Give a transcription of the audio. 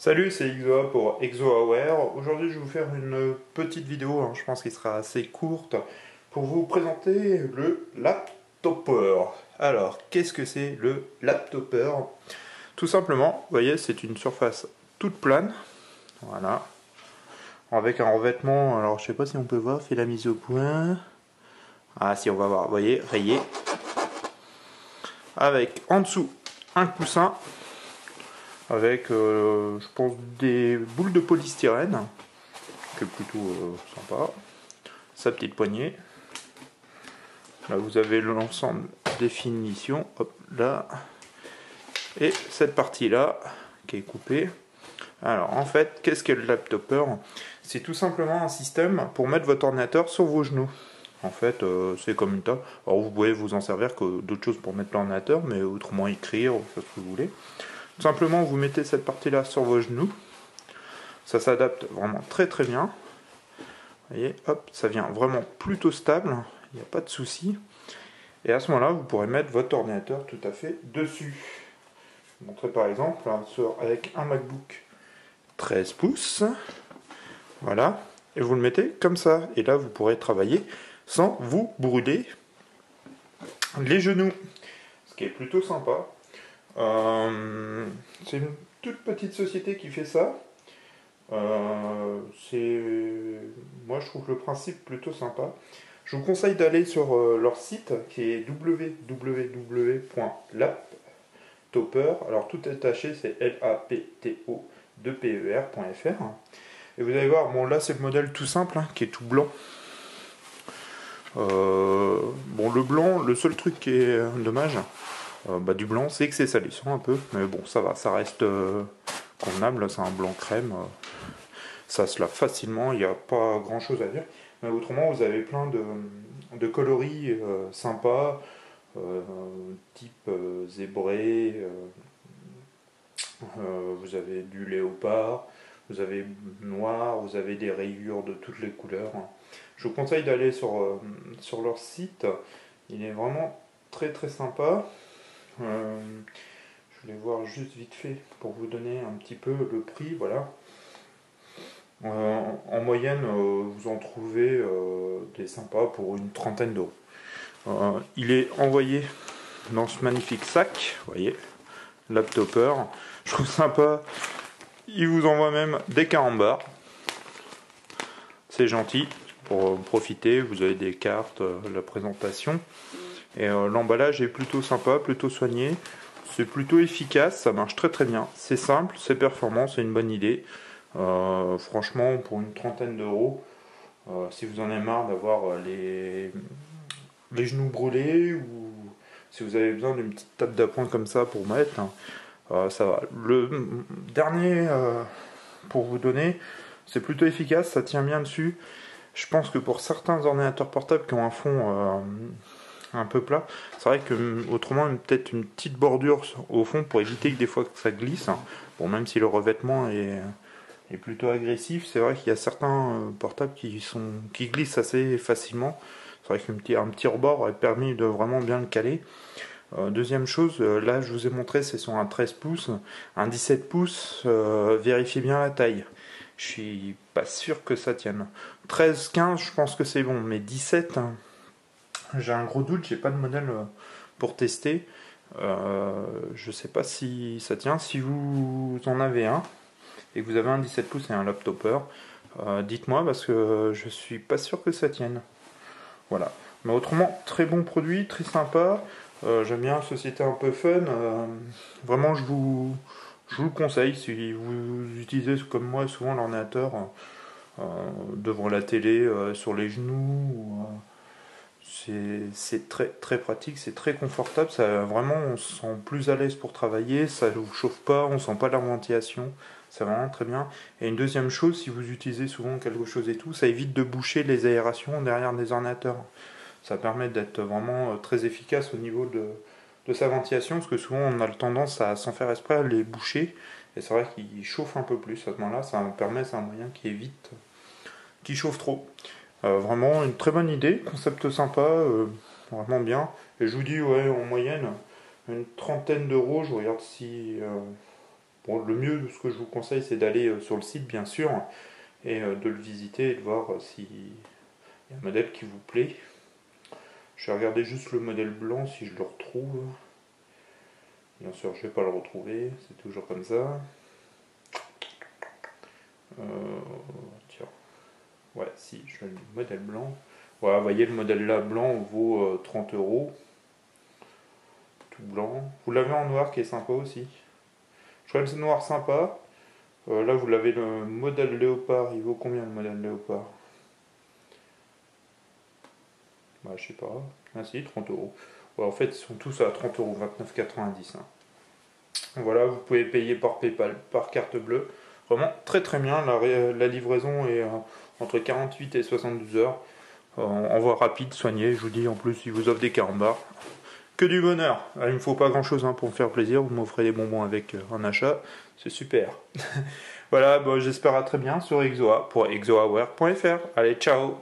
Salut, c'est Exoa pour ExoAware. Aujourd'hui, je vais vous faire une petite vidéo, je pense qu'elle sera assez courte, pour vous présenter le Laptopper. Alors, qu'est-ce que c'est le Laptopper? Tout simplement, vous voyez, c'est une surface toute plane, voilà, avec un revêtement, alors je sais pas si on peut voir, fait la mise au point. Ah si, on va voir, vous voyez, rayé. Avec en dessous un coussin, avec je pense des boules de polystyrène, qui est plutôt sympa, sa petite poignée, là vous avez l'ensemble des finitions, hop là, et cette partie là qui est coupée. Alors en fait, qu'est-ce qu'est le Laptopper? C'est tout simplement un système pour mettre votre ordinateur sur vos genoux. En fait, c'est comme une table. Alors vous pouvez vous en servir que d'autres choses pour mettre l'ordinateur, mais autrement écrire, faire ce que vous voulez. Tout simplement, vous mettez cette partie-là sur vos genoux. Ça s'adapte vraiment très très bien. Vous voyez, hop, ça vient vraiment plutôt stable. Il n'y a pas de souci. Et à ce moment-là, vous pourrez mettre votre ordinateur tout à fait dessus. Je vais vous montrer par exemple avec un MacBook 13 pouces. Voilà. Et vous le mettez comme ça. Et là, vous pourrez travailler sans vous brûler les genoux. Ce qui est plutôt sympa. C'est une toute petite société qui fait ça. Moi je trouve le principe plutôt sympa. Je vous conseille d'aller sur leur site qui est www.laptopper. Alors tout attaché, c'est lapto2per.fr. Et vous allez voir, bon là c'est le modèle tout simple qui est tout blanc. Bon, le blanc, le seul truc qui est dommage du blanc, c'est que c'est salissant un peu, mais bon, ça va, ça reste convenable. C'est un blanc crème, ça se lave facilement, il n'y a pas grand chose à dire. Mais autrement, vous avez plein de coloris sympas, type zébré, vous avez du léopard, vous avez noir, vous avez des rayures de toutes les couleurs. Je vous conseille d'aller sur leur site, il est vraiment très très sympa. Je voulais voir juste vite fait pour vous donner un petit peu le prix, voilà. En moyenne, vous en trouvez des sympas pour une trentaine d'euros. Il est envoyé dans ce magnifique sac, vous voyez, Laptopper. Je trouve sympa. Il vous envoie même des carambars. C'est gentil pour profiter. Vous avez des cartes, la présentation. Et l'emballage est plutôt sympa, plutôt soigné. C'est plutôt efficace, ça marche très très bien. C'est simple, c'est performant, c'est une bonne idée. Franchement, pour une trentaine d'euros, si vous en avez marre d'avoir les genoux brûlés, ou si vous avez besoin d'une petite table d'appoint comme ça pour mettre, ça va. Le dernier, pour vous donner, c'est plutôt efficace, ça tient bien dessus. Je pense que pour certains ordinateurs portables qui ont un fond un peu plat, c'est vrai que autrement peut-être une petite bordure au fond pour éviter que des fois que ça glisse. Bon, même si le revêtement est plutôt agressif, c'est vrai qu'il y a certains portables qui glissent assez facilement. C'est vrai qu'un petit rebord aurait permis de vraiment bien le caler. Deuxième chose, là je vous ai montré, c'est sur un 13 pouces, un 17 pouces, vérifiez bien la taille. Je suis pas sûr que ça tienne. 13, 15, je pense que c'est bon, mais 17, j'ai un gros doute, j'ai pas de modèle pour tester. Je sais pas si ça tient. Si vous en avez un et que vous avez un 17 pouces et un Laptopper, dites-moi parce que je suis pas sûr que ça tienne. Voilà. Mais autrement, très bon produit, très sympa. J'aime bien, société un peu fun. Vraiment, je vous le conseille si vous utilisez comme moi souvent l'ordinateur devant la télé, sur les genoux. C'est très très pratique, c'est très confortable. Ça, vraiment, on se sent plus à l'aise pour travailler. Ça ne vous chauffe pas, on sent pas la ventilation. C'est vraiment très bien. Et une deuxième chose, si vous utilisez souvent quelque chose et tout, ça évite de boucher les aérations derrière des ordinateurs. Ça permet d'être vraiment très efficace au niveau de sa ventilation, parce que souvent on a le tendance à, sans faire exprès, à les boucher. Et c'est vrai qu'il chauffe un peu plus à ce moment-là. Ça permet, c'est un moyen qui évite qu'il chauffe trop. Vraiment une très bonne idée, concept sympa, vraiment bien. Et je vous dis, ouais, en moyenne, une trentaine d'euros. Je regarde si Bon, le mieux, ce que je vous conseille, c'est d'aller sur le site, bien sûr, et de le visiter et de voir s'il y a un modèle qui vous plaît. Je vais regarder juste le modèle blanc si je le retrouve. Bien sûr, je ne vais pas le retrouver, c'est toujours comme ça. Tiens, ouais, si, je vais le modèle blanc. Voilà, vous voyez, le modèle là blanc vaut 30 €. Tout blanc. Vous l'avez en noir qui est sympa aussi. Je crois que c'est noir sympa. Là, vous l'avez le modèle léopard. Il vaut combien le modèle léopard? Bah, je sais pas. Ah si, 30 €. Ouais, en fait, ils sont tous à 30 €, 29,90 €. Hein. Voilà, vous pouvez payer par PayPal, par carte bleue. Vraiment très très bien. La livraison est entre 48 et 72 heures. Envoi rapide, soigné. Je vous dis, en plus, ils vous offrent des carambars. Que du bonheur. Il ne me faut pas grand chose pour me faire plaisir. Vous m'offrez des bonbons avec un achat. C'est super. Voilà, bon, j'espère à très bien sur Exoa pour exoaware.fr. Allez, ciao.